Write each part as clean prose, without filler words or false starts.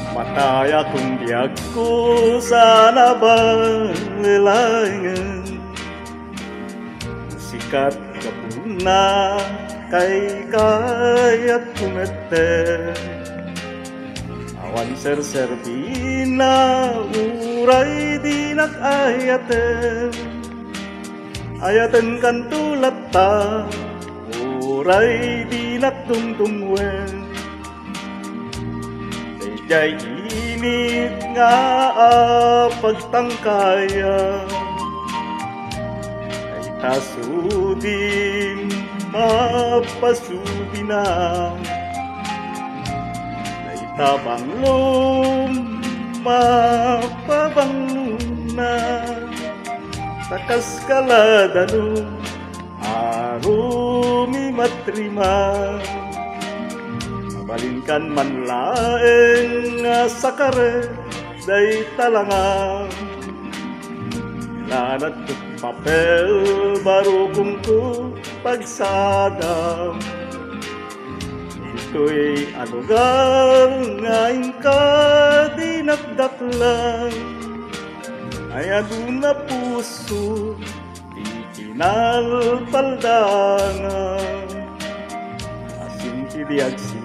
Mataya kung diag ko sa nabalilangan, sikat kapuna kay kayat kumete. Awan ser-serbina uray di nag-ayaten, ayaten kan tulat ta uray di nagtungtungwen. Jay init nga pagtangkaya ay tasudin mapasudi na ay tabanglong mapabangluna takas kaladano arumi matrima. Balingkan man laeng sa kare day talangang ilanat tuk papel baru kungku pagsadam. Ito'y alugar ngayon ka di nagdaklang ay aduna puso di pinalpaldangan asinti di agsintil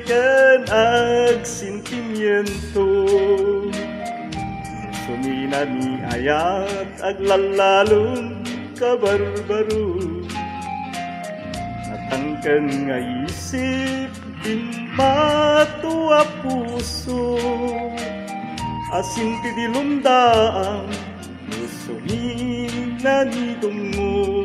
ken agsintimiento sumina ni ayat aglalalong kabarbaro natangken nga isip din matua puso asinti di lumdaang sumina ni tungo.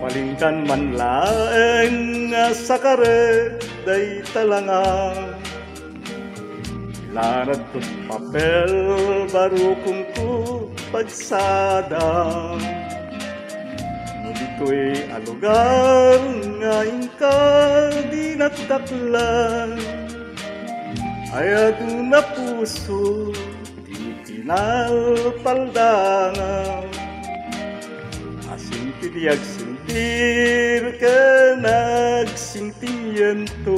Palingkan man laeng sa kare day talangang ilanad ko't papel baru kungku pagsadang ngunit ko'y alugar ngayon ka di nagdaklan ay aduna puso di pinalpaldangan asinti di agsintir ka nagsintimiento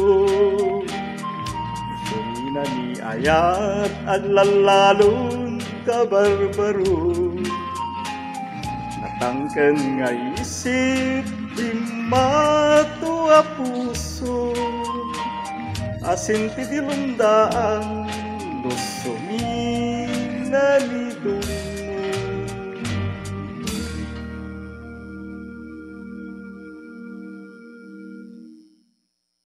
sumina ni ayat aglalalong kabarbaro natangken nga isip di matua puso asinti di lumdaan no sumina ni